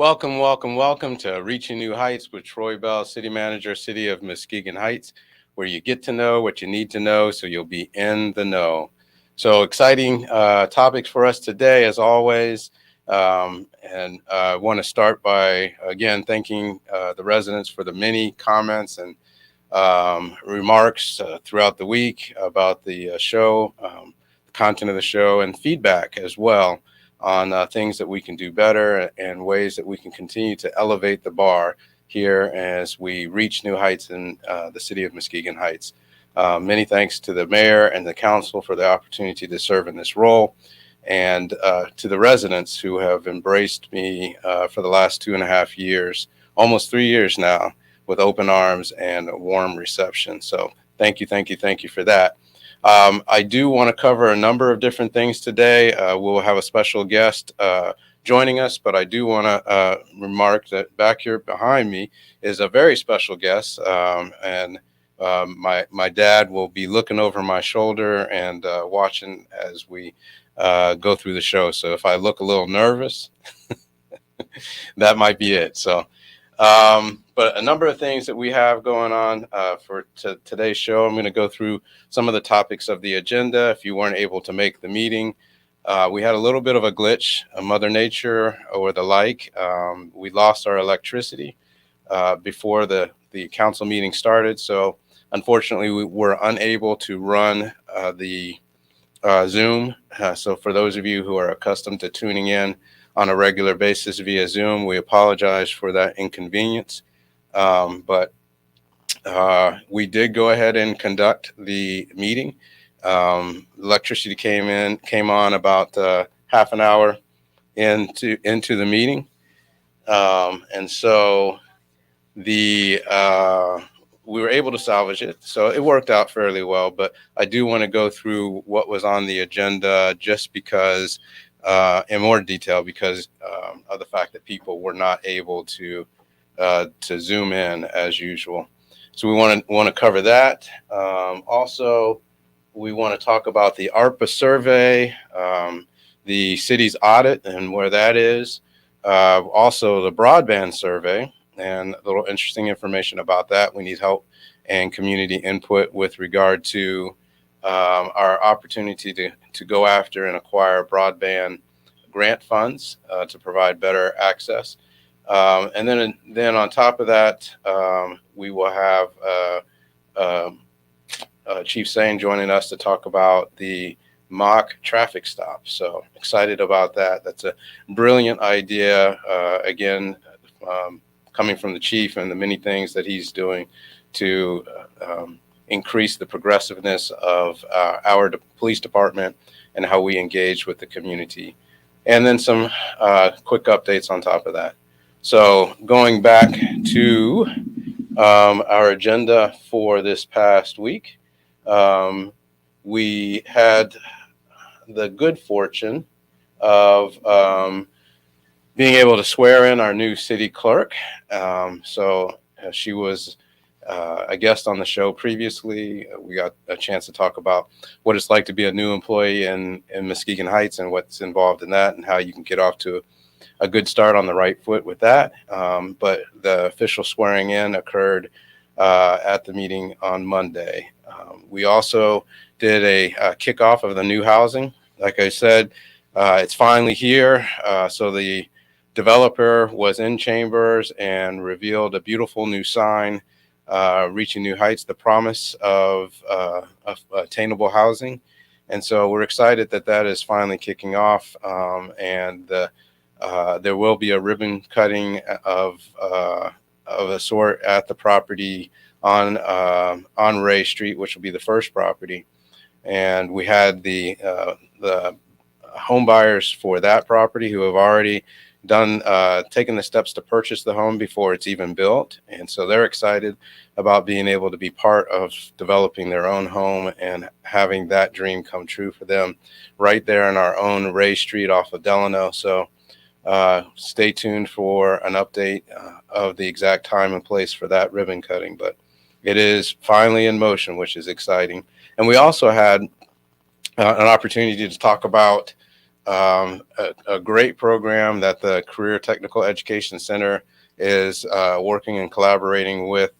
Welcome, welcome, welcome to Reaching New Heights with Troy Bell, City Manager, City of Muskegon Heights, where you get to know what you need to know so you'll be in the know. So exciting topics for us today, as always. And I want to start by, again, thanking the residents for the many comments and remarks throughout the week about the show, the content of the show, and feedback as well on things that we can do better and ways that we can continue to elevate the bar here as we reach new heights in the city of Muskegon Heights. Many thanks to the mayor and the council for the opportunity to serve in this role, and to the residents who have embraced me for the last 2.5 years, almost 3 years now, with open arms and a warm reception. So thank you, thank you, thank you for that. I do want to cover a number of different things today. We'll have a special guest joining us, but I do want to remark that back here behind me is a very special guest, and my dad will be looking over my shoulder and watching as we go through the show. So if I look a little nervous, that might be it. So. But a number of things that we have going on for today's show. I'm going to go through some of the topics of the agenda. If you weren't able to make the meeting, we had a little bit of a glitch, a Mother Nature or the like. We lost our electricity before the council meeting started. So unfortunately, we were unable to run the Zoom. So for those of you who are accustomed to tuning in on a regular basis via Zoom, we apologize for that inconvenience. But we did go ahead and conduct the meeting. Electricity came on about half an hour into the meeting, and so the we were able to salvage it. So it worked out fairly well. But I do want to go through what was on the agenda just because. In more detail, because of the fact that people were not able to zoom in as usual. So we want to cover that. Also, we want to talk about the ARPA survey, the city's audit and where that is. Also, the broadband survey and a little interesting information about that. We need help and community input with regard to our opportunity to go after and acquire broadband grant funds to provide better access. And then on top of that, we will have Chief Sane joining us to talk about the mock traffic stop. So excited about that. That's a brilliant idea. Again, coming from the chief and the many things that he's doing to increase the progressiveness of our police department and how we engage with the community. And then some quick updates on top of that. So going back to our agenda for this past week, we had the good fortune of being able to swear in our new city clerk. So she was a guest on the show previously. We got a chance to talk about what it's like to be a new employee in Muskegon Heights and what's involved in that and how you can get off to a good start on the right foot with that. But the official swearing in occurred at the meeting on Monday. We also did a kickoff of the new housing. Like I said, it's finally here. So the developer was in chambers and revealed a beautiful new sign, Reaching New Heights, the promise of attainable housing. And so we're excited that that is finally kicking off. And there will be a ribbon cutting of a sort at the property on Ray Street, which will be the first property. And we had the home buyers for that property who have already taken the steps to purchase the home before it's even built. And so they're excited about being able to be part of developing their own home and having that dream come true for them right there in our own Ray Street off of Delano. So stay tuned for an update of the exact time and place for that ribbon cutting. But it is finally in motion, which is exciting. And we also had an opportunity to talk about a great program that the Career Technical Education Center is working and collaborating with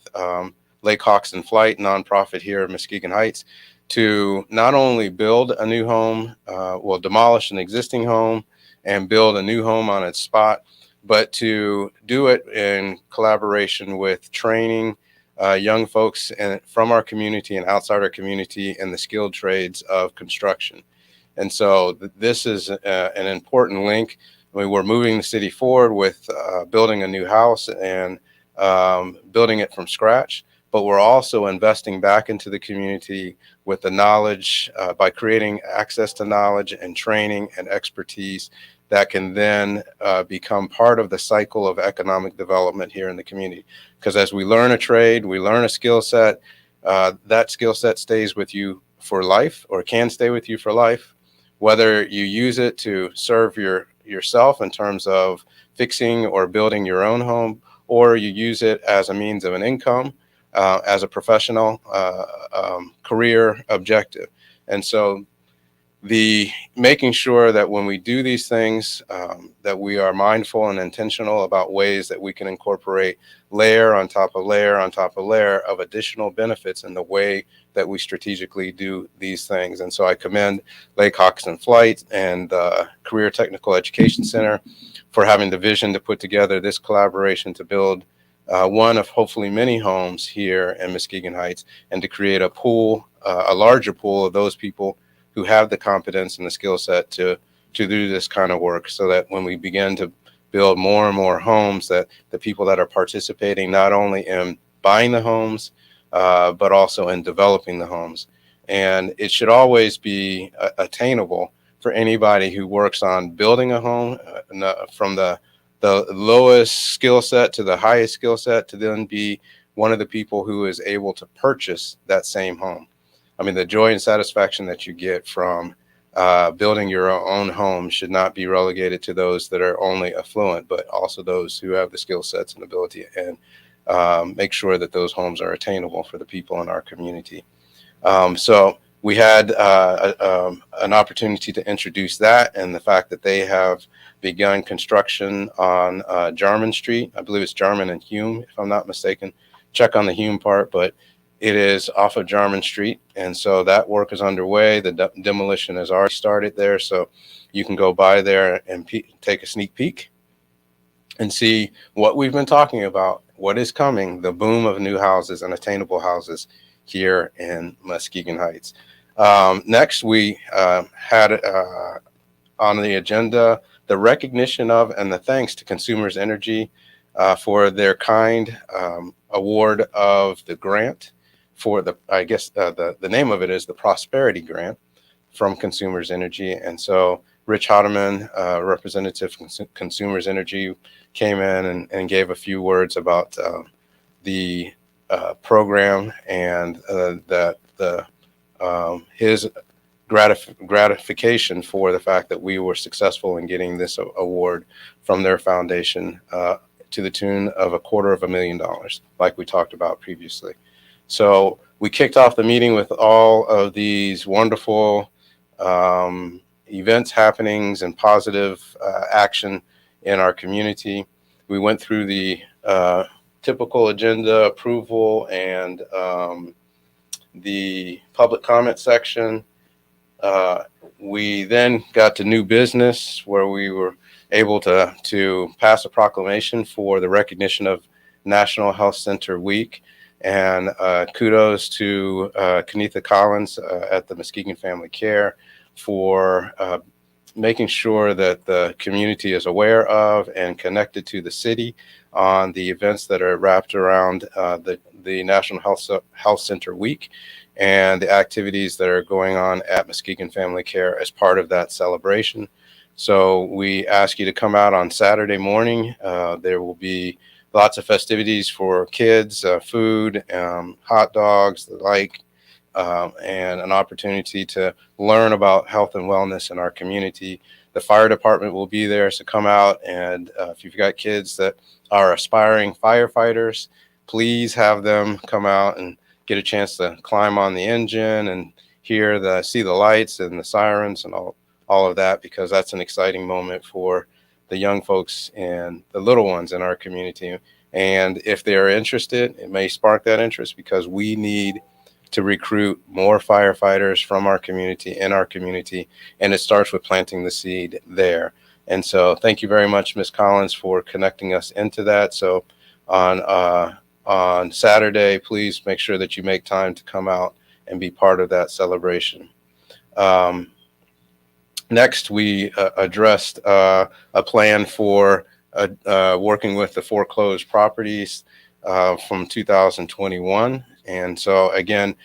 Lake Hawks in Flight, nonprofit here in Muskegon Heights, to not only build a new home, well, demolish an existing home and build a new home on its spot, but to do it in collaboration with training young folks from our community and outside our community in the skilled trades of construction. And so this is an important link. I mean, we're moving the city forward with building a new house and building it from scratch, but we're also investing back into the community with the knowledge by creating access to knowledge and training and expertise that can then become part of the cycle of economic development here in the community. Because as we learn a trade, we learn a skill set, that skill set stays with you for life, or can stay with you for life, whether you use it to serve yourself in terms of fixing or building your own home, or you use it as a means of an income, as a professional career objective. And so the making sure that when we do these things, that we are mindful and intentional about ways that we can incorporate layer on top of layer on top of layer of additional benefits in the way that we strategically do these things. And so I commend Lake Hawks in Flight and the Career Technical Education Center for having the vision to put together this collaboration to build one of hopefully many homes here in Muskegon Heights, and to create a pool, a larger pool of those people who have the competence and the skill set to do this kind of work, so that when we begin to build more and more homes, that the people that are participating not only in buying the homes, but also in developing the homes. And it should always be attainable for anybody who works on building a home, from the lowest skill set to the highest skill set, to then be one of the people who is able to purchase that same home. I mean, the joy and satisfaction that you get from building your own home should not be relegated to those that are only affluent, but also those who have the skill sets and ability, and make sure that those homes are attainable for the people in our community. So we had an opportunity to introduce that, and the fact that they have begun construction on Jarman Street. I believe it's Jarman and Hume, if I'm not mistaken. Check on the Hume part, but it is off of Jarman Street, and so that work is underway. The demolition has already started there, so you can go by there and take a sneak peek and see what we've been talking about, what is coming, the boom of new houses and attainable houses here in Muskegon Heights. Next, we had on the agenda the recognition of and the thanks to Consumers Energy for their kind award of the grant for the, I guess the name of it is the Prosperity Grant from Consumers Energy. And so Rich Hodeman, representative from Consumers Energy, came in and gave a few words about the program, and that his gratification for the fact that we were successful in getting this award from their foundation, to the tune of $250,000, like we talked about previously. So we kicked off the meeting with all of these wonderful events, happenings, and positive action in our community. We went through the typical agenda approval and the public comment section. We then got to new business, where we were able to pass a proclamation for the recognition of National Health Center Week. And kudos to Kenitha Collins at the Muskegon Family Care for making sure that the community is aware of and connected to the city on the events that are wrapped around the National Health Center Week, and the activities that are going on at Muskegon Family Care as part of that celebration. So we ask you to come out on Saturday morning. There will be lots of festivities for kids, food, hot dogs, the like, and an opportunity to learn about health and wellness in our community. The fire department will be there, so come out, and if you've got kids that are aspiring firefighters, please have them come out and get a chance to climb on the engine and see the lights and the sirens and all of that, because that's an exciting moment for the young folks and the little ones in our community. And if they're interested, it may spark that interest, because we need to recruit more firefighters from our community, in our community, and it starts with planting the seed there. And so thank you very much, Ms. Collins, for connecting us into that. So on Saturday, please make sure that you make time to come out and be part of that celebration. Um, Next, we addressed a plan for working with the foreclosed properties from 2021. And so again,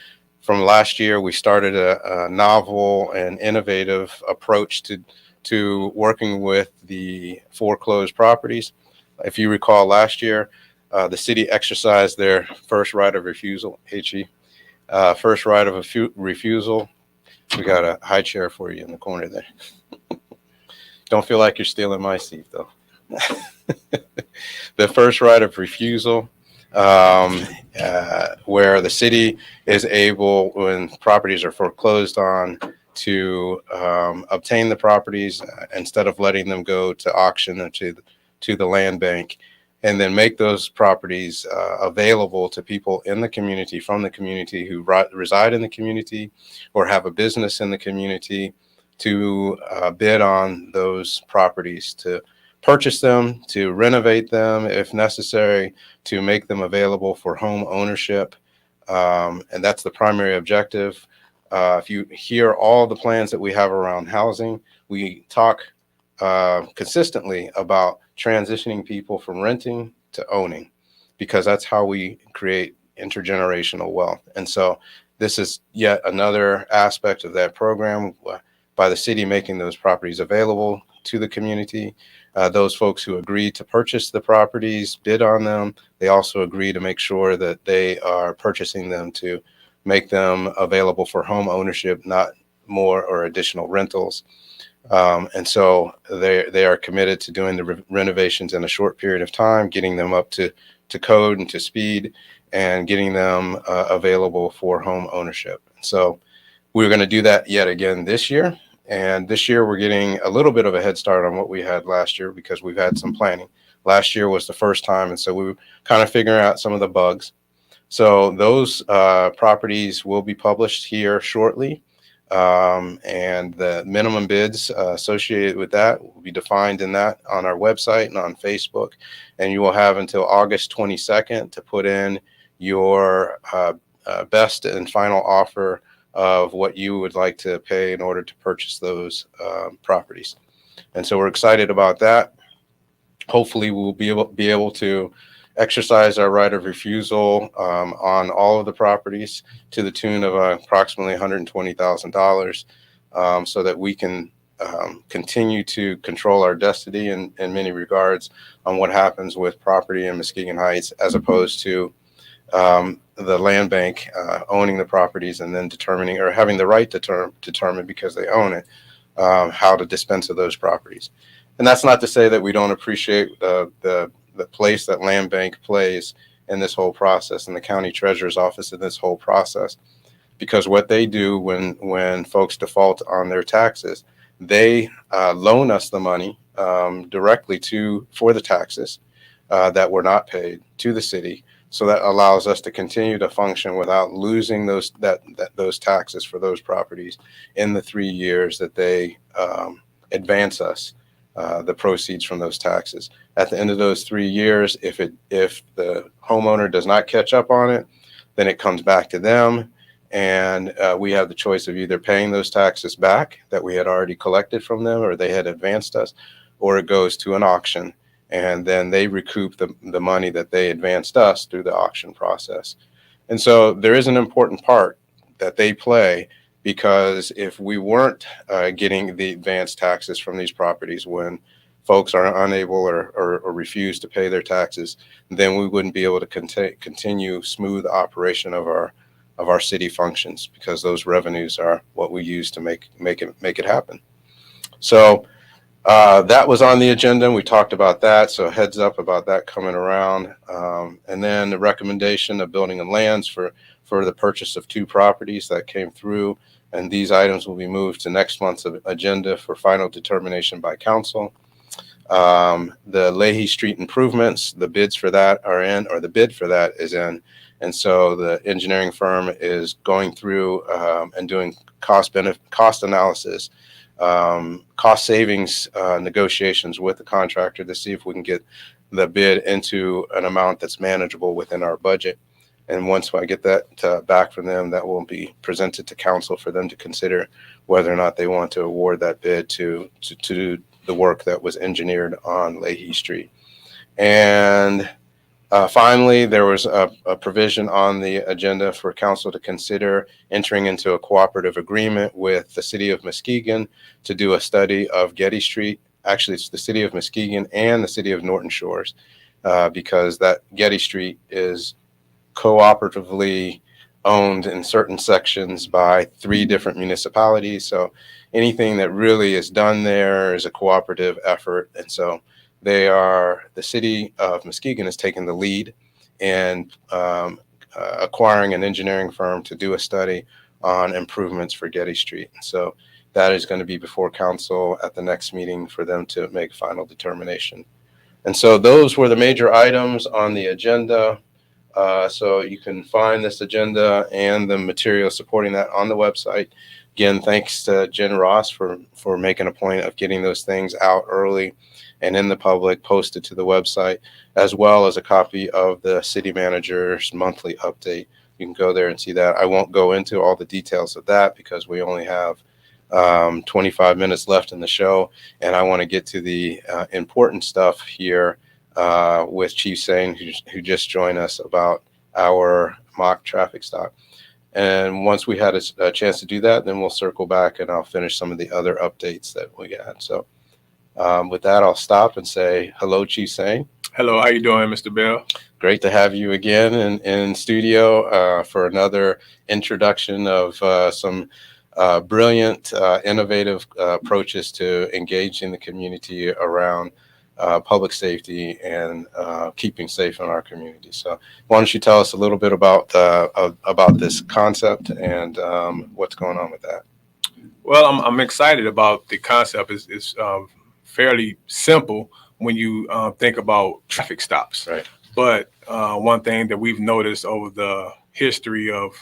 from last year, we started a novel and innovative approach to working with the foreclosed properties. If you recall, last year, the city exercised their first right of refusal, first right of refusal. We got a high chair for you in the corner there. Don't feel like you're stealing my seat, though. The first right of refusal, where the city is able, when properties are foreclosed on, to obtain the properties instead of letting them go to auction or to the land bank, and then make those properties available to people in the community, from the community, who reside in the community or have a business in the community, to bid on those properties, to purchase them, to renovate them if necessary, to make them available for home ownership. And that's the primary objective. If you hear all the plans that we have around housing, we talk consistently about transitioning people from renting to owning, because that's how we create intergenerational wealth. And so this is yet another aspect of that program, by the city making those properties available to the community. Those folks who agree to purchase the properties bid on them. They also agree to make sure that they are purchasing them to make them available for home ownership, not more or additional rentals. And so they are committed to doing the renovations in a short period of time, getting them up to code and to speed, and getting them available for home ownership. So we're going to do that yet again this year. And this year we're getting a little bit of a head start on what we had last year, because we've had some planning. Last year was the first time, and so we were kind of figuring out some of the bugs. So those properties will be published here shortly. And the minimum bids associated with that will be defined in that on our website and on Facebook. And you will have until August 22nd to put in your best and final offer of what you would like to pay in order to purchase those properties. And so we're excited about that. Hopefully we'll be able to exercise our right of refusal on all of the properties to the tune of approximately $120,000, so that we can continue to control our destiny in many regards on what happens with property in Muskegon Heights, as opposed to the land bank owning the properties and then determining, or having the right to determine, because they own it, how to dispense of those properties. And that's not to say that we don't appreciate the place that land bank plays in this whole process, and the county treasurer's office in this whole process, because what they do when folks default on their taxes, they loan us the money directly for the taxes that were not paid to the city. So that allows us to continue to function without losing those taxes for those properties in the 3 years that they advance us the proceeds from those taxes. At the end of those 3 years, if the homeowner does not catch up on it, then it comes back to them, and we have the choice of either paying those taxes back that we had already collected from them, or they had advanced us, or it goes to an auction, and then they recoup the money that they advanced us through the auction process. And so there is an important part that they play, because if we weren't getting the advanced taxes from these properties when folks are unable or refuse to pay their taxes, then we wouldn't be able to continue smooth operation of our city functions, because those revenues are what we use to make it happen. So that was on the agenda, and we talked about that. So heads up about that coming around. And then the recommendation of building and lands for the purchase of 2 properties that came through. and these items will be moved to next month's agenda for final determination by council. The Leahy Street improvements, the bids for that are in, or the bid for that is in. And so the engineering firm is going through and doing cost analysis, cost savings negotiations with the contractor to see if we can get the bid into an amount that's manageable within our budget. And once I get that back from them, that will be presented to council for them to consider whether or not they want to award that bid to do the work that was engineered on Leahy Street. And finally, there was a provision on the agenda for council to consider entering into a cooperative agreement with the city of Muskegon to do a study of Getty Street. Actually, it's the city of Muskegon and the city of Norton Shores, because that Getty Street is cooperatively owned in certain sections by 3 different municipalities. So anything that really is done there is a cooperative effort. And so the city of Muskegon is taking the lead in acquiring an engineering firm to do a study on improvements for Getty Street. And so that is going to be before council at the next meeting for them to make final determination. And so those were the major items on the agenda. So you can find this agenda and the material supporting that on the website. Again, thanks to Jen Ross for making a point of getting those things out early and in the public, posted to the website, as well as a copy of the city manager's monthly update. You can go there and see that. I won't go into all the details of that because we only have 25 minutes left in the show, and I want to get to the important stuff here with Chief Sane, who just joined us about our mock traffic stop. And once we had a chance to do that, then we'll circle back and I'll finish some of the other updates that we got. So with that, I'll stop and say hello, Chief Sane. Hello, how you doing, Mr. Bell? Great to have you again in studio for another introduction of some brilliant, innovative approaches to engaging the community around public safety and keeping safe in our community. So why don't you tell us a little bit about this concept and what's going on with that? Well, I'm excited about the concept. It's fairly simple when you think about traffic stops. Right. But one thing that we've noticed over the history of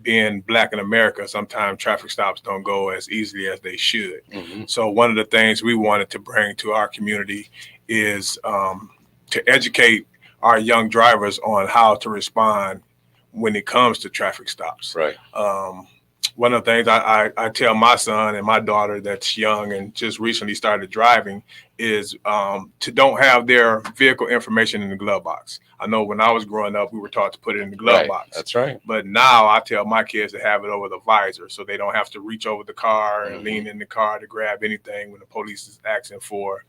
being Black in America, sometimes traffic stops don't go as easily as they should. Mm-hmm. So one of the things we wanted to bring to our community is to educate our young drivers on how to respond when it comes to traffic stops. Right. One of the things I tell my son and my daughter that's young and just recently started driving is to don't have their vehicle information in the glove box. I know when I was growing up, we were taught to put it in the glove box. That's right. But now I tell my kids to have it over the visor so they don't have to reach over the car and lean in the car to grab anything when the police is asking for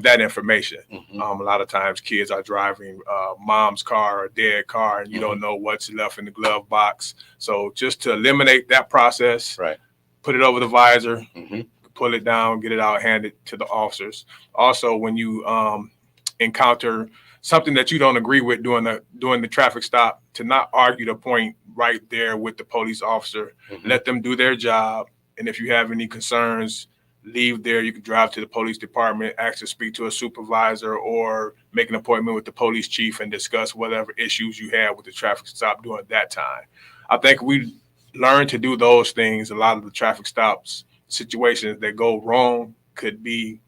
that information. Mm-hmm. A lot of times kids are driving mom's car or dad's car and you don't know what's left in the glove box. So just to eliminate that process, Right. Put it over the visor, Mm-hmm. pull it down, get it out, hand it to the officers. Also, when you encounter something that you don't agree with during the traffic stop, to not argue the point right there with the police officer. Mm-hmm. Let them do their job. And if you have any concerns, leave there. You can drive to the police department, ask to speak to a supervisor, or make an appointment with the police chief and discuss whatever issues you have with the traffic stop during that time. I think we learn to do those things. A lot of the traffic stops situations that go wrong could be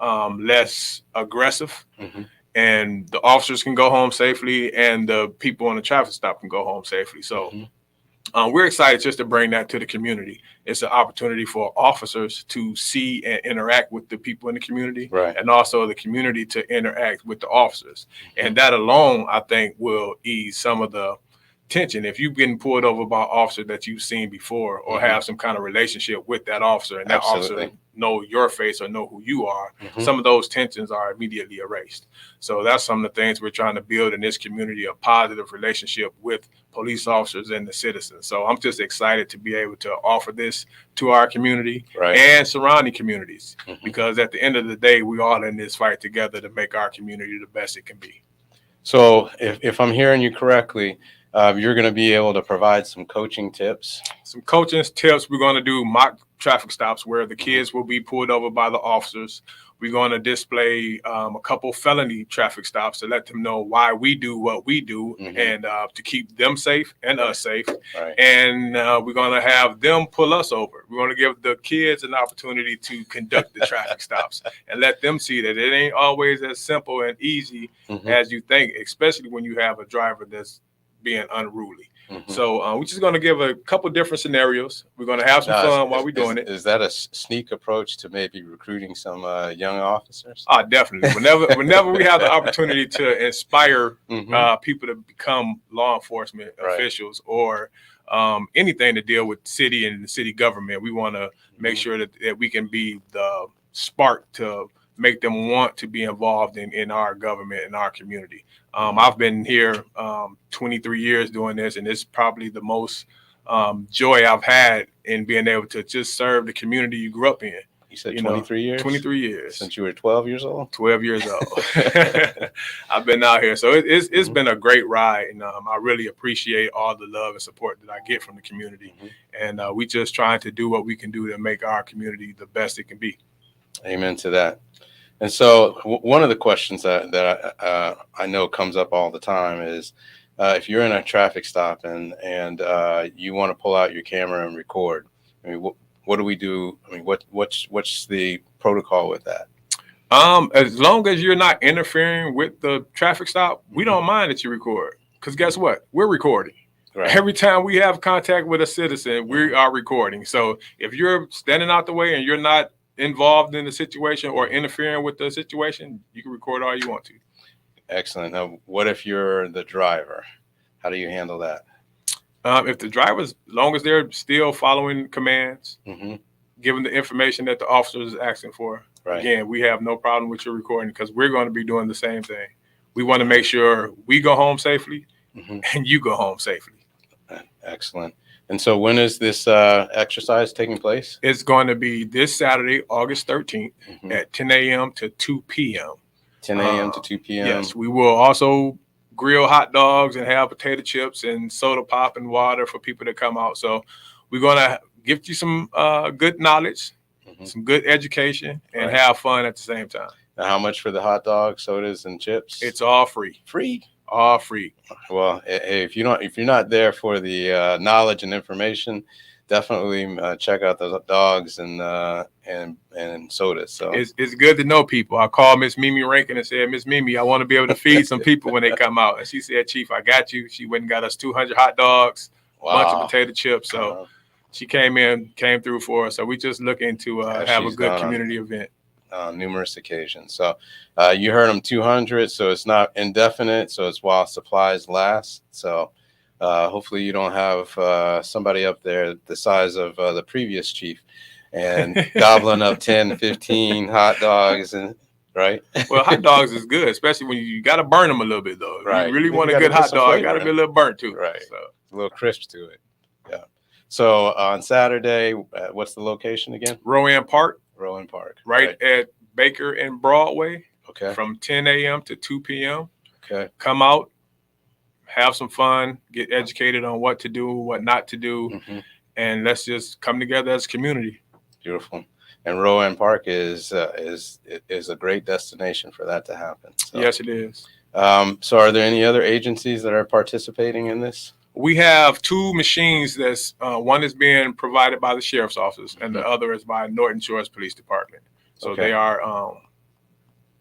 less aggressive. Mm-hmm. And the officers can go home safely and the people on the traffic stop can go home safely. So we're excited just to bring that to the community. It's an opportunity for officers to see and interact with the people in the community, Right. and also the community to interact with the officers. And that alone, I think, will ease some of the tension. If you've been pulled over by an officer that you've seen before or have some kind of relationship with that officer, and that Absolutely. officer know your face or know who you are, Mm-hmm. some of those tensions are immediately erased. So that's some of the things we're trying to build in this community, a positive relationship with police officers and the citizens. So I'm just excited to be able to offer this to our community Right. and surrounding communities, Mm-hmm. because at the end of the day, we all in this fight together to make our community the best it can be. So if I'm hearing you correctly, You're going to be able to provide some coaching tips. Some coaching tips. We're going to do mock traffic stops where the kids will be pulled over by the officers. We're going to display a couple felony traffic stops to let them know why we do what we do, and to keep them safe and us safe. Right. And we're going to have them pull us over. We're going to give the kids an opportunity to conduct the traffic stops and let them see that it ain't always as simple and easy as you think, especially when you have a driver that's being unruly. So we're just going to give a couple different scenarios. We're going to have some fun while we're doing it. Is that a sneak approach to maybe recruiting some young officers? Definitely. Whenever we have the opportunity to inspire people to become law enforcement officials or anything to deal with city and the city government, we want to make sure that we can be the spark to make them want to be involved in our government and our community. I've been here 23 years doing this, and it's probably the most joy I've had in being able to just serve the community you grew up in. You said 23 years? 23 years. Since you were 12 years old? 12 years old. I've been out here. So it's been a great ride, and I really appreciate all the love and support that I get from the community. And we just trying to do what we can do to make our community the best it can be. Amen to that. And so one of the questions that I know comes up all the time is if you're in a traffic stop and you want to pull out your camera and record, I mean, what do we do? I mean, what's the protocol with that? As long as you're not interfering with the traffic stop, we don't mind that you record. Because guess what? We're recording. Right. Every time we have contact with a citizen, we are recording. So if you're standing out the way and you're not involved in the situation or interfering with the situation, you can record all you want to. Excellent. Now, what if you're the driver? How do you handle that? If the driver's, as long as they're still following commands, giving the information that the officer is asking for, again, we have no problem with your recording because we're going to be doing the same thing. We want to make sure we go home safely and you go home safely. Excellent. And so when is this exercise taking place? It's going to be this Saturday, August 13th at 10 a.m. to 2 p.m. 10 a.m. to 2 p.m. Yes, we will also grill hot dogs and have potato chips and soda pop and water for people that come out. So we're going to give you some good knowledge, some good education, and have fun at the same time. Now, how much for the hot dogs, sodas, and chips? It's all free. Free? All free. Well, if you're not there for the knowledge and information, definitely check out those dogs and sodas. So it's good to know people. I called Miss Mimi Rankin and said, Miss Mimi, I want to be able to feed some people when they come out. And she said, Chief, I got you. She went and got us 200 hot dogs, a bunch of potato chips. So she came through for us. So we just looking to have a good community event. On numerous occasions. So you heard them 200, so it's not indefinite, so it's while supplies last. So hopefully you don't have somebody up there the size of the previous chief and gobbling up 10, 15 hot dogs, and right? Well, hot dogs is good, especially when you got to burn them a little bit, though. Right. You really want a good hot dog, got to be a little burnt too. Right. So a little crisp to it. Yeah. So on Saturday, what's the location again? Rowan Park. Rowan Park. Right at Baker and Broadway. Okay. From 10 a.m. to 2 p.m. Okay. Come out, have some fun, get educated on what to do, what not to do, and let's just come together as a community. Beautiful. And Rowan Park is a great destination for that to happen. So, yes, it is. So are there any other agencies that are participating in this? We have two machines that's one is being provided by the sheriff's office and the other is by Norton Shores Police Department. So they are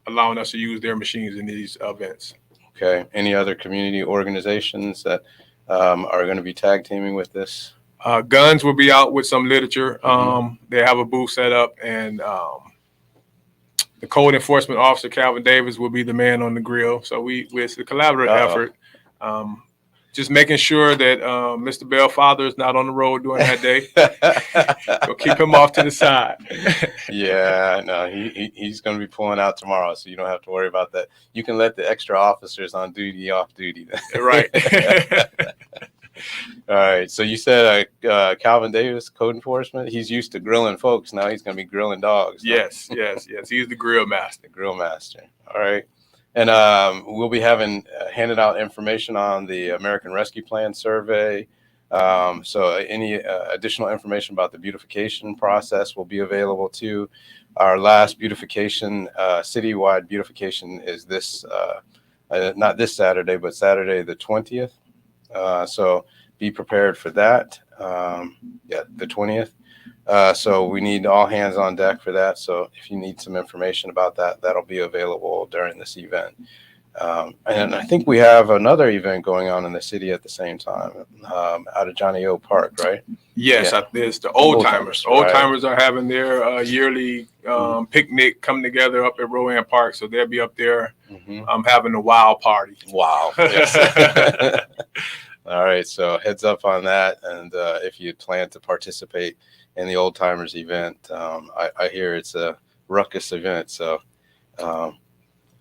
allowing us to use their machines in these events. Okay. Any other community organizations that are going to be tag teaming with this? Guns will be out with some literature. They have a booth set up, and the code enforcement officer, Calvin Davis, will be the man on the grill. So it's a collaborative effort. Just making sure that Mr. Bellfather is not on the road during that day. We'll keep him off to the side. Yeah, no, he's going to be pulling out tomorrow, so you don't have to worry about that. You can let the extra officers on duty off duty. Right. All right. So you said Calvin Davis, code enforcement. He's used to grilling folks. Now he's going to be grilling dogs. Yes. He's the grill master. The grill master. All right. And we'll be having handed out information on the American Rescue Plan survey. So any additional information about the beautification process will be available too. Our last beautification, citywide beautification, is this not this Saturday, but Saturday the 20th. So be prepared for that. Yeah, the 20th. So we need all hands on deck for that. So if you need some information about that, that'll be available during this event. And I think we have another event going on in the city at the same time, out of Johnny O Park, right? Yes, Yeah. it's the old Old timers. timers, Old right. timers are having their yearly picnic come together up at Rowan Park, so they'll be up there having a wild party. Wow. Yes. All right. So heads up on that. And if you plan to participate in the old timers event, I hear it's a ruckus event. So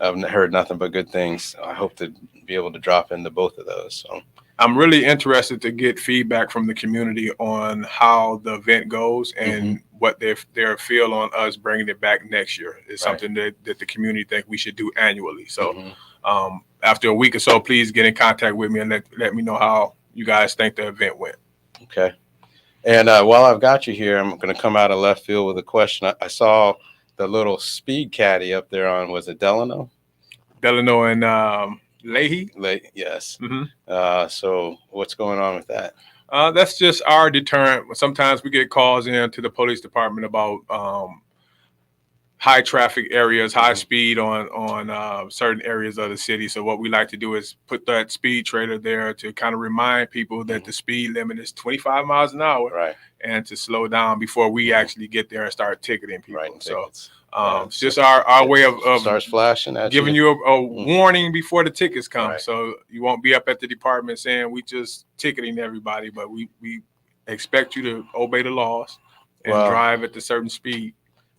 I've heard nothing but good things. I hope to be able to drop into both of those. So I'm really interested to get feedback from the community on how the event goes and what their feel on us bringing it back next year. It's something that the community think we should do annually. So after a week or so, please get in contact with me and let me know how you guys think the event went. Okay. And while I've got you here, I'm going to come out of left field with a question. I saw the little speed caddy up there on, was it Delano? Delano and Leahy. Yes. Mm-hmm. So what's going on with that? That's just our deterrent. Sometimes we get calls in to the police department about high traffic areas, high speed on certain areas of the city. So what we like to do is put that speed trailer there to kind of remind people that the speed limit is 25 miles an hour, right, and to slow down before we actually get there and start ticketing people. Right, so it's so just our way of starts flashing at giving you a warning before the tickets come. Right. So you won't be up at the department saying we just ticketing everybody, but we expect you to obey the laws and drive at the certain speed.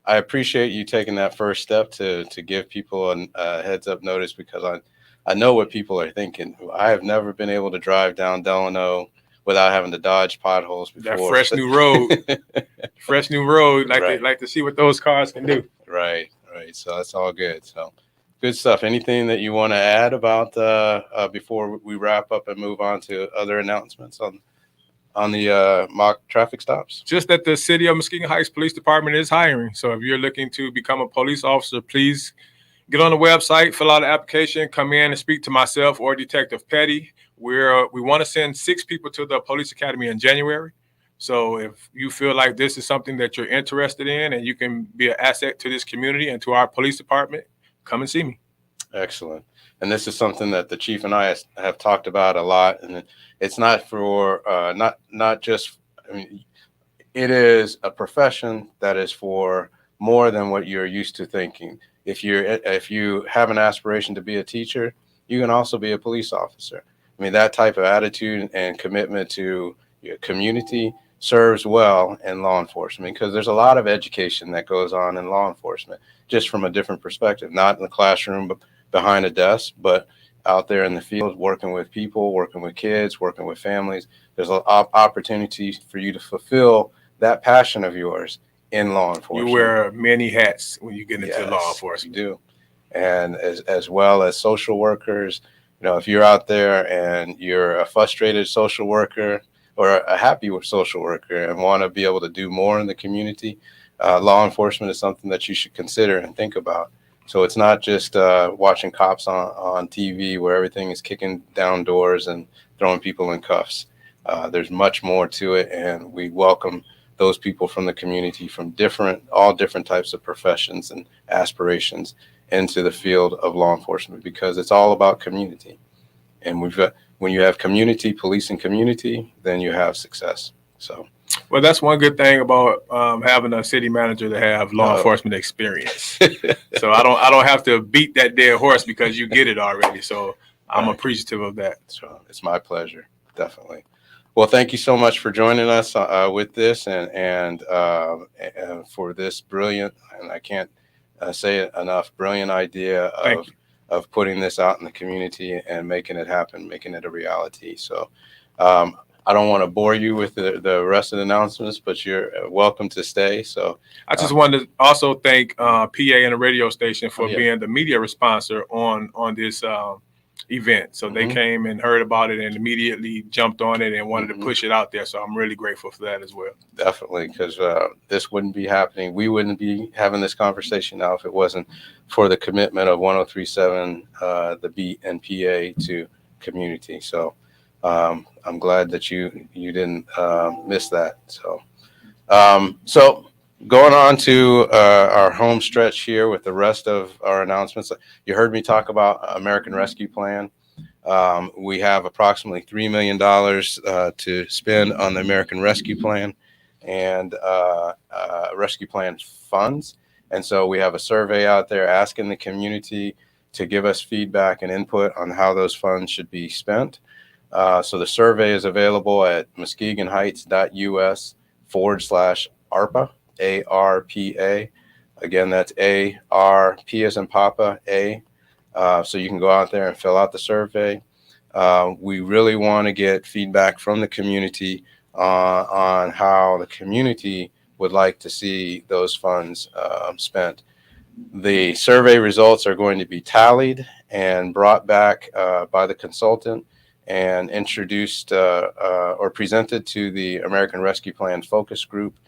I appreciate you taking that first step to give people a heads up notice, because I know what people are thinking. I have never been able to drive down Delano without having to dodge potholes before. That fresh new road, fresh new road. They like to see what those cars can do. Right. So that's all good. So good stuff. Anything that you want to add about before we wrap up and move on to other announcements on the mock traffic stops? Just that the City of Muskegon Heights Police Department is hiring. So if you're looking to become a police officer, please get on the website, fill out an application, come in and speak to myself or Detective Petty. We want to send 6 people to the police academy in January. So if you feel like this is something that you're interested in and you can be an asset to this community and to our police department, come and see me. Excellent. And this is something that the chief and I have talked about a lot. And it's not for not just. I mean, it is a profession that is for more than what you're used to thinking. If you have an aspiration to be a teacher, you can also be a police officer. I mean, that type of attitude and commitment to your community serves well in law enforcement, because there's a lot of education that goes on in law enforcement, just from a different perspective, not in the classroom, but behind a desk, but out there in the field, working with people, working with kids, working with families. There's an opportunity for you to fulfill that passion of yours in law enforcement. You wear many hats when you get into law enforcement. You do. And as well as social workers, if you're out there and you're a frustrated social worker or a happy social worker and want to be able to do more in the community, law enforcement is something that you should consider and think about. So it's not just watching cops on TV where everything is kicking down doors and throwing people in cuffs. There's much more to it, and we welcome those people from the community from all different types of professions and aspirations into the field of law enforcement, because it's all about community. And when you have community, policing community, then you have success. So. Well, that's one good thing about having a city manager to have law enforcement experience. So I don't have to beat that dead horse because you get it already. So I'm appreciative of that. So it's my pleasure, definitely. Well, thank you so much for joining us with this and for this brilliant, and I can't say it enough, brilliant idea of putting this out in the community and making it happen, making it a reality. So I don't want to bore you with the rest of the announcements, but you're welcome to stay. So I just wanted to also thank PA and the radio station oh for yeah. being the media sponsor on this event. So they Mhm. came and heard about it and immediately jumped on it and wanted to Mhm. push it out there. So I'm really grateful for that as well. Definitely, because this wouldn't be happening. We wouldn't be having this conversation now if it wasn't for the commitment of 1037, the beat and PA to community. So I'm glad that you didn't miss that. So going on to our home stretch here with the rest of our announcements. You heard me talk about American Rescue Plan. We have approximately $3 million to spend on the American Rescue Plan and Rescue Plan funds. And so we have a survey out there asking the community to give us feedback and input on how those funds should be spent. So the survey is available at muskegonheights.us/ARPA, ARPA. Again, that's ARP as in Papa, A. So you can go out there and fill out the survey. We really want to get feedback from the community on how the community would like to see those funds spent. The survey results are going to be tallied and brought back by the consultant and introduced or presented to the American Rescue Plan Focus Group.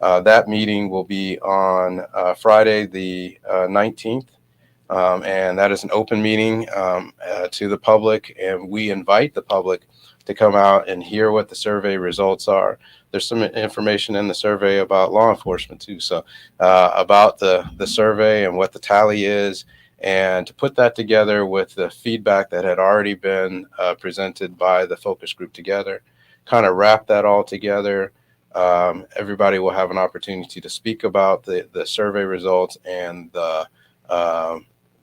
That meeting will be on Friday the 19th. And that is an open meeting to the public, and we invite the public to come out and hear what the survey results are. There's some information in the survey about law enforcement too, so about the survey and what the tally is, and to put that together with the feedback that had already been presented by the focus group together, kind of wrap that all together. Everybody will have an opportunity to speak about the survey results and the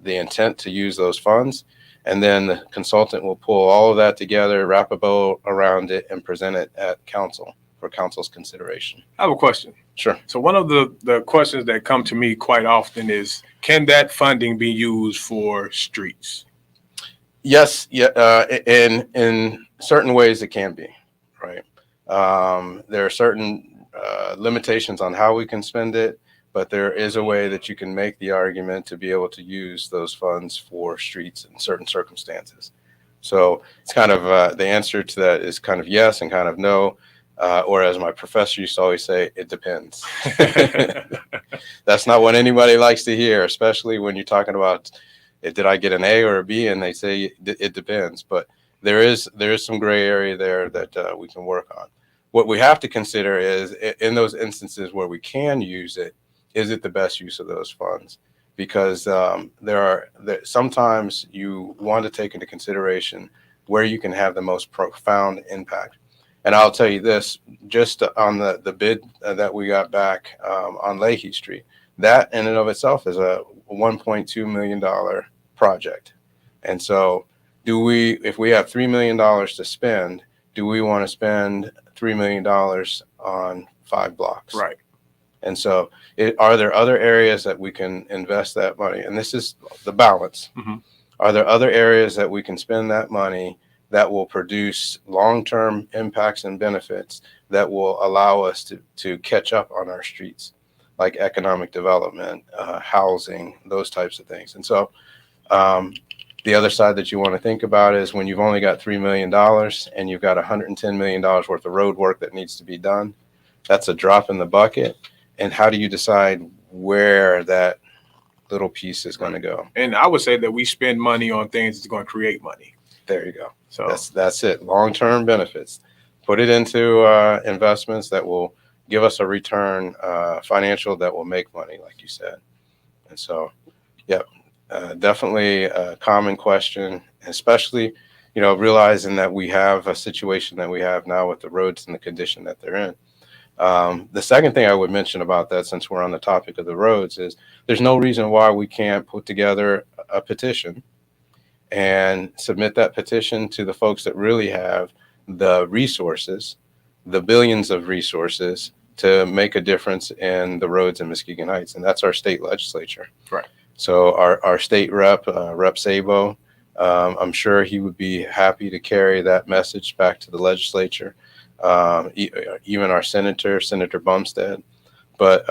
intent to use those funds. And then the consultant will pull all of that together, wrap a bow around it, and present it at council for council's consideration. I have a question. Sure. So one of the questions that come to me quite often is, can that funding be used for streets? Yes. Yeah. In certain ways, it can be. Right. There are certain limitations on how we can spend it, but there is a way that you can make the argument to be able to use those funds for streets in certain circumstances. So it's kind of the answer to that is kind of yes and kind of no. Or as my professor used to always say, it depends. That's not what anybody likes to hear, especially when you're talking about did I get an A or a B, and they say it depends. But there is some gray area there that we can work on. What we have to consider is in those instances where we can use it, is it the best use of those funds? Because sometimes you want to take into consideration where you can have the most profound impact. And I'll tell you this, just on the bid that we got back on Leahy Street, that in and of itself is a $1.2 million project. And so if we have $3 million to spend, do we want to spend $3 million on 5 blocks? Right. And so are there other areas that we can invest that money? And this is the balance. Mm-hmm. Are there other areas that we can spend that money that will produce long-term impacts and benefits that will allow us to catch up on our streets, like economic development, housing, those types of things? And so the other side that you want to think about is when you've only got $3 million and you've got $110 million worth of road work that needs to be done, that's a drop in the bucket. And how do you decide where that little piece is going to go? And I would say that we spend money on things that's going to create money. There you go. So that's it. Long-term benefits. Put it into investments that will give us a return, financial, that will make money, like you said. And so, yeah, definitely a common question, especially, realizing that we have a situation that we have now with the roads and the condition that they're in. The second thing I would mention about that, since we're on the topic of the roads, is there's no reason why we can't put together a petition and submit that petition to the folks that really have the resources, the billions of resources to make a difference in the roads in Muskegon Heights. And that's our state legislature. Right. So our state rep, Rep Sabo, I'm sure he would be happy to carry that message back to the legislature. even our Senator Bumstead. But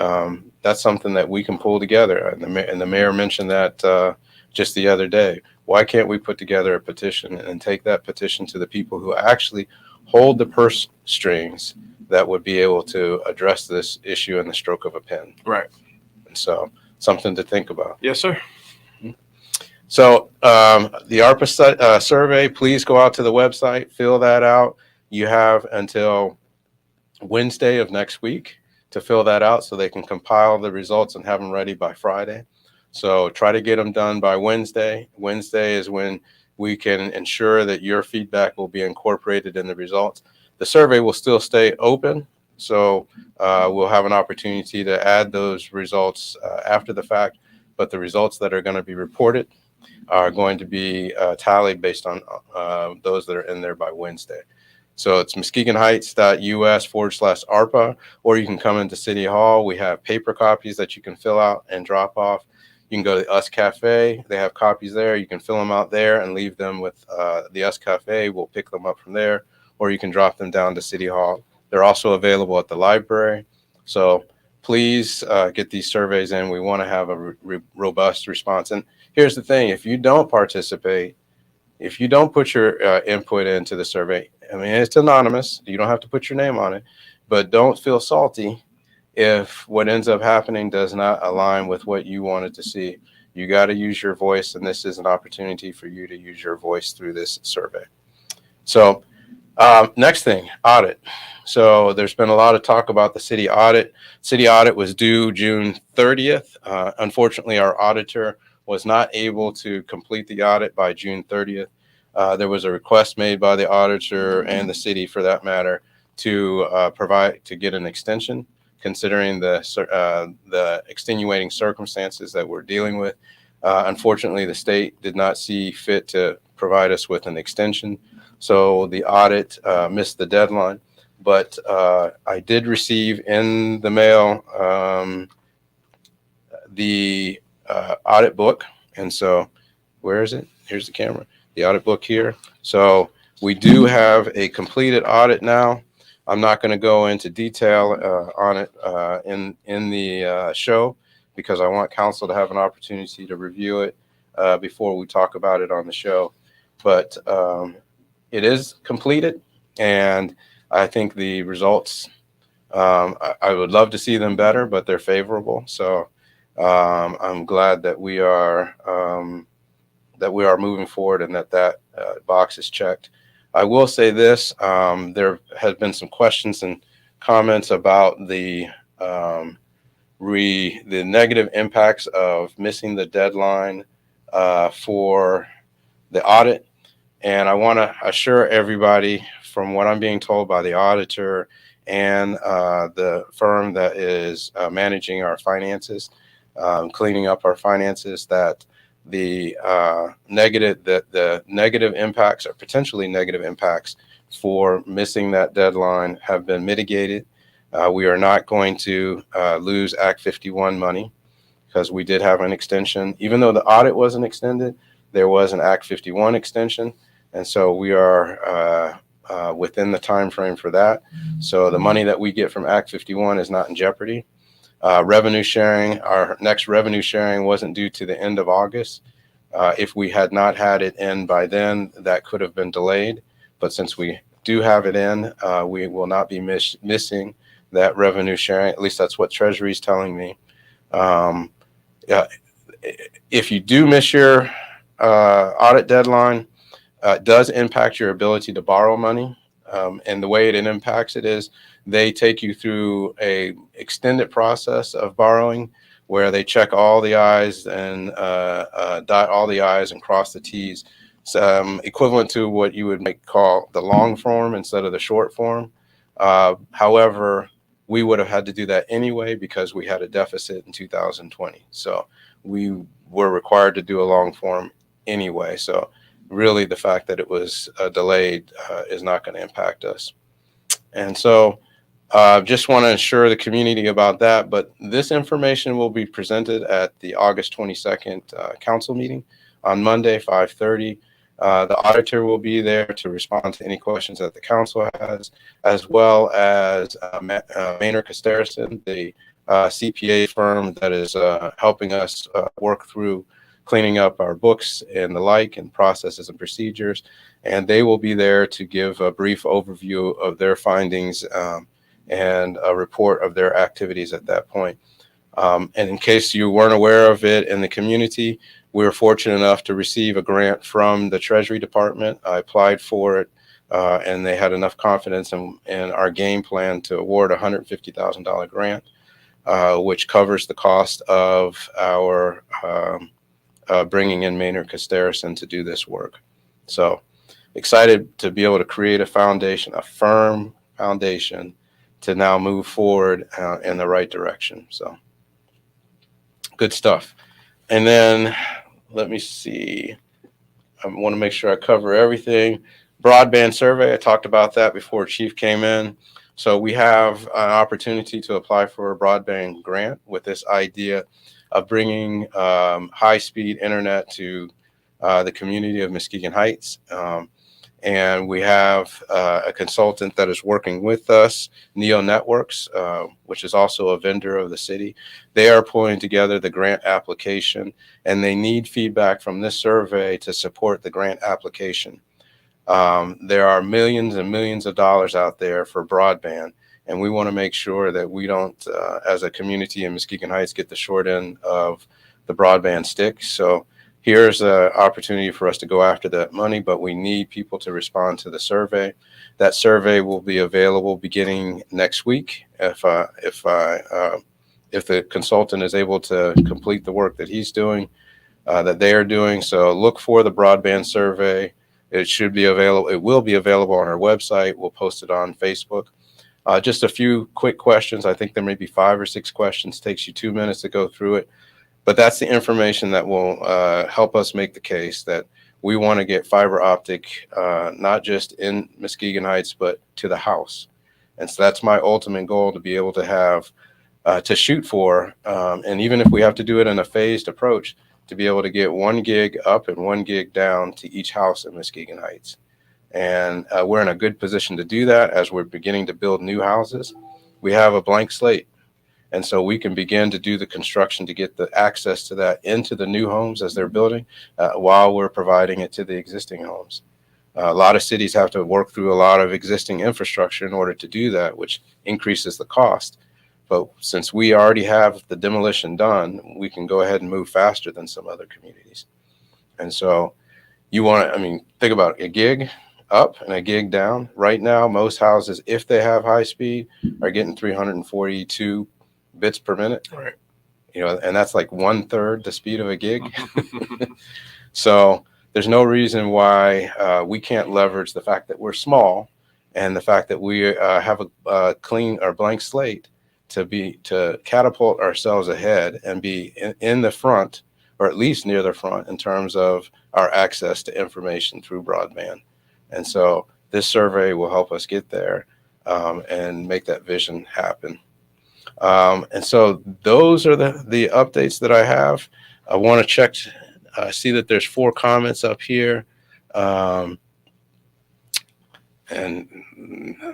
that's something that we can pull together. And the mayor mentioned that just the other day. Why can't we put together a petition and take that petition to the people who actually hold the purse strings that would be able to address this issue in the stroke of a pen? Right. And so, something to think about. Yes, sir. So, the ARPA survey, please go out to the website, fill that out. You have until Wednesday of next week to fill that out so they can compile the results and have them ready by Friday. So try to get them done by Wednesday. Wednesday is when we can ensure that your feedback will be incorporated in the results. The survey will still stay open, so we'll have an opportunity to add those results after the fact, but the results that are going to be reported are going to be tallied based on those that are in there by Wednesday. So it's muskegonheights.us/ARPA, or you can come into City Hall. We have paper copies that you can fill out and drop off. You can go to the US Cafe. They have copies there. You can fill them out there and leave them with the US Cafe. We'll pick them up from there, or you can drop them down to City Hall. They're also available at the library. So please get these surveys in. We want to have a robust response. And here's the thing. If you don't participate, if you don't put your input into the survey, I mean, it's anonymous. You don't have to put your name on it, but don't feel salty if what ends up happening does not align with what you wanted to see. You got to use your voice, and this is an opportunity for you to use your voice through this survey. So next thing, audit. So there's been a lot of talk about the city audit. City audit was due June 30th. Unfortunately, our auditor was not able to complete the audit by June 30th. There was a request made by the auditor and the city, for that matter, to get an extension, considering the extenuating circumstances that we're dealing with. Unfortunately, the state did not see fit to provide us with an extension, so the audit missed the deadline. But I did receive in the mail the audit book, and so where is it? Here's the camera. The audit book here. So we do have a completed audit now. I'm not going to go into detail on it in the show, because I want council to have an opportunity to review it before we talk about it on the show. But it is completed, and I think the results, I would love to see them better, but they're favorable. So I'm glad that we are moving forward, and that box is checked. I will say this: there has been some questions and comments about the negative impacts of missing the deadline for the audit. And I want to assure everybody, from what I'm being told by the auditor and the firm that is managing our finances, cleaning up our finances, that the negative impacts, or potentially negative impacts, for missing that deadline have been mitigated. We are not going to lose Act 51 money, because we did have an extension. Even though the audit wasn't extended, there was an Act 51 extension, and so we are within the time frame for that. So the money that we get from Act 51 is not in jeopardy. Revenue sharing, our next revenue sharing wasn't due to the end of August. If we had not had it in by then, that could have been delayed. But since we do have it in, we will not be missing that revenue sharing. At least that's what Treasury is telling me. If you do miss your audit deadline, it does impact your ability to borrow money. And the way it impacts it is, they take you through a extended process of borrowing, where they check all the I's and dot all the I's and cross the T's, equivalent to what you would call the long form instead of the short form. However, we would have had to do that anyway, because we had a deficit in 2020. So we were required to do a long form anyway. So really, the fact that it was delayed is not going to impact us. And so just want to assure the community about that. But this information will be presented at the August 22nd council meeting on Monday, 5:30. The auditor will be there to respond to any questions that the council has, as well as Maynard Casterison, the CPA firm that is helping us work through cleaning up our books and the like, and processes and procedures. And they will be there to give a brief overview of their findings and a report of their activities at that point. And in case you weren't aware of it in the community, we were fortunate enough to receive a grant from the Treasury Department. I applied for it, and they had enough confidence in our game plan to award a $150,000 grant, which covers the cost of our bringing in Maynard Casterison to do this work. So excited to be able to create a foundation, a firm foundation, to now move forward in the right direction. So good stuff. And then let me see. I want to make sure I cover everything. Broadband survey, I talked about that before Chief came in. So we have an opportunity to apply for a broadband grant with this idea of bringing high-speed internet to the community of Muskegon Heights. And we have a consultant that is working with us, Neo Networks, which is also a vendor of the city. They are pulling together the grant application, and they need feedback from this survey to support the grant application. There are millions and millions of dollars out there for broadband, and we want to make sure that we don't, as a community in Muskegon Heights, get the short end of the broadband stick. So here's an opportunity for us to go after that money, but we need people to respond to the survey. That survey will be available beginning next week if the consultant is able to complete the work that he's doing, that they are doing. So look for the broadband survey. It should be available. It will be available on our website. We'll post it on Facebook. Just a few quick questions. I think there may be 5 or 6 questions. Takes you 2 minutes to go through it. But that's the information that will help us make the case that we want to get fiber optic, not just in Muskegon Heights, but to the house. And so that's my ultimate goal, to be able to have, to shoot for, and even if we have to do it in a phased approach, to be able to get 1 gig up and 1 gig down to each house in Muskegon Heights. And we're in a good position to do that as we're beginning to build new houses. We have a blank slate. And so we can begin to do the construction to get the access to that into the new homes as they're building, while we're providing it to the existing homes. A lot of cities have to work through a lot of existing infrastructure in order to do that, which increases the cost. But since we already have the demolition done, we can go ahead and move faster than some other communities. And so you want to, I mean, think about it, a gig up and a gig down. Right now, most houses, if they have high speed, are getting 342 bits per minute. Right. You know, and that's like 1/3 the speed of a gig. So there's no reason why we can't leverage the fact that we're small and the fact that we have a clean or blank slate to catapult ourselves ahead and be in the front, or at least near the front, in terms of our access to information through broadband. And so this survey will help us get there and make that vision happen. And so those are the updates that I have. I want to check, see that there's 4 comments up here. And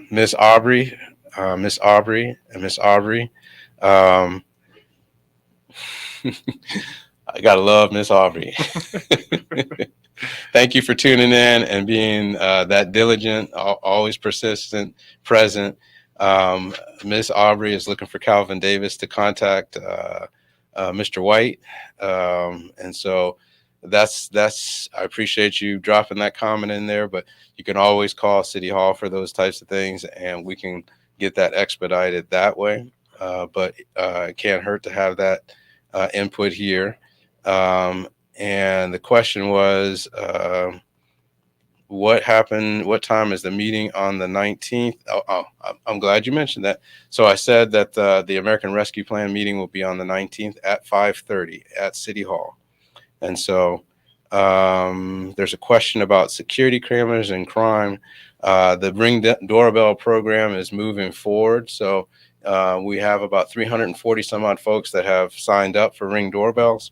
Miss Aubrey. I gotta love Miss Aubrey. Thank you for tuning in and being that diligent, always persistent, present. Miss Aubrey is looking for Calvin Davis to contact Mr. White. And so that's I appreciate you dropping that comment in there, but you can always call City Hall for those types of things, and we can get that expedited that way. But it can't hurt to have that input here. And the question was, what happened? What time is the meeting on the 19th? I'm glad you mentioned that. So I said that the American Rescue Plan meeting will be on the 19th at 5:30 at City Hall. And so there's a question about security cameras and crime. The Ring Doorbell program is moving forward. So we have about 340 some odd folks that have signed up for Ring doorbells.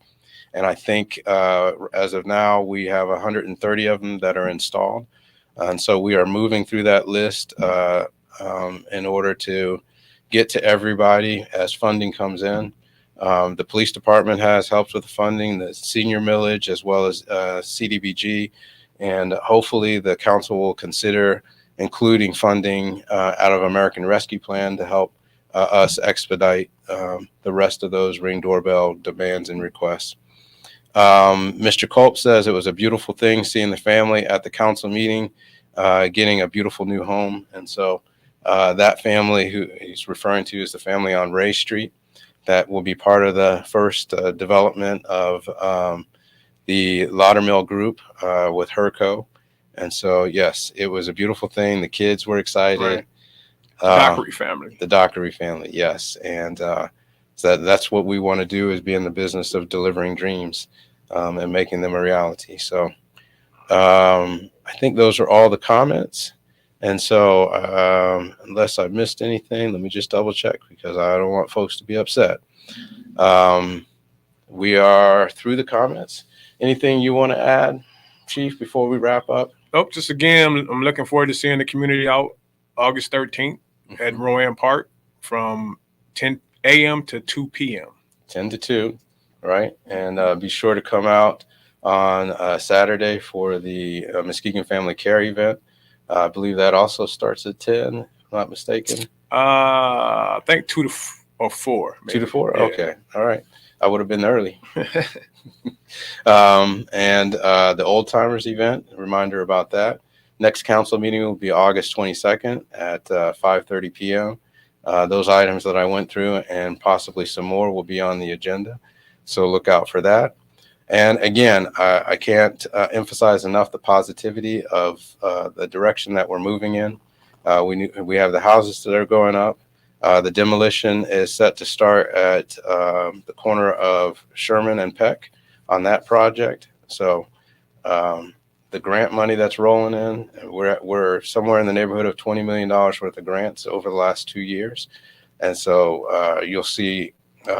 And I think as of now, we have 130 of them that are installed. And so we are moving through that list in order to get to everybody as funding comes in. The police department has helped with the funding, the senior millage, as well as CDBG. And hopefully the council will consider including funding out of American Rescue Plan to help us expedite the rest of those Ring doorbell demands and requests. Mr. Culp says it was a beautiful thing seeing the family at the council meeting, getting a beautiful new home. And so that family who he's referring to is the family on Ray Street that will be part of the first development of the Laudermill Group with Herco. And so, yes, it was a beautiful thing. The kids were excited. Right. Dockery family. The Dockery family, yes. And so that's what we want to do, is be in the business of delivering dreams and making them a reality. So I think those are all the comments. And so unless I missed anything, let me just double check because I don't want folks to be upset. We are through the comments. Anything you want to add, Chief, before we wrap up? Oh, just again, I'm looking forward to seeing the community out August 13th at Rowan Park from 10 a.m. to 2 p.m. 10 to 2, right? And be sure to come out on Saturday for the Muskegon Family Care event. I believe that also starts at 10, if I'm not mistaken. I think 2 to or 4. Maybe. 2 to 4? Yeah. Okay. All right. I would have been early. And the Old Timers event, a reminder about that. Next council meeting will be August 22nd at 5:30 p.m. Those items that I went through and possibly some more will be on the agenda. So look out for that. And again, I can't emphasize enough the positivity of the direction that we're moving in. We have the houses that are going up. The demolition is set to start at the corner of Sherman and Peck on that project. So the grant money that's rolling in, we're somewhere in the neighborhood of $20 million worth of grants over the last 2 years. And so you'll see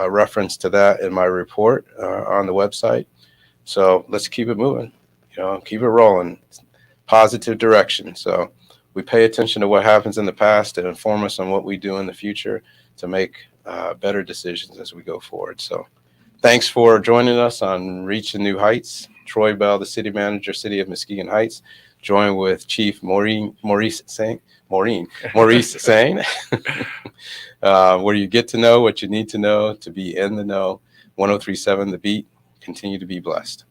reference to that in my report on the website. So let's keep it moving, keep it rolling, positive direction. So we pay attention to what happens in the past to inform us on what we do in the future to make better decisions as we go forward. So thanks for joining us on Reaching New Heights. Troy Bell, the city manager, City of Muskegon Heights, joined with Chief Maurice Sain, where you get to know what you need to know to be in the know. 103.7 The Beat. Continue to be blessed.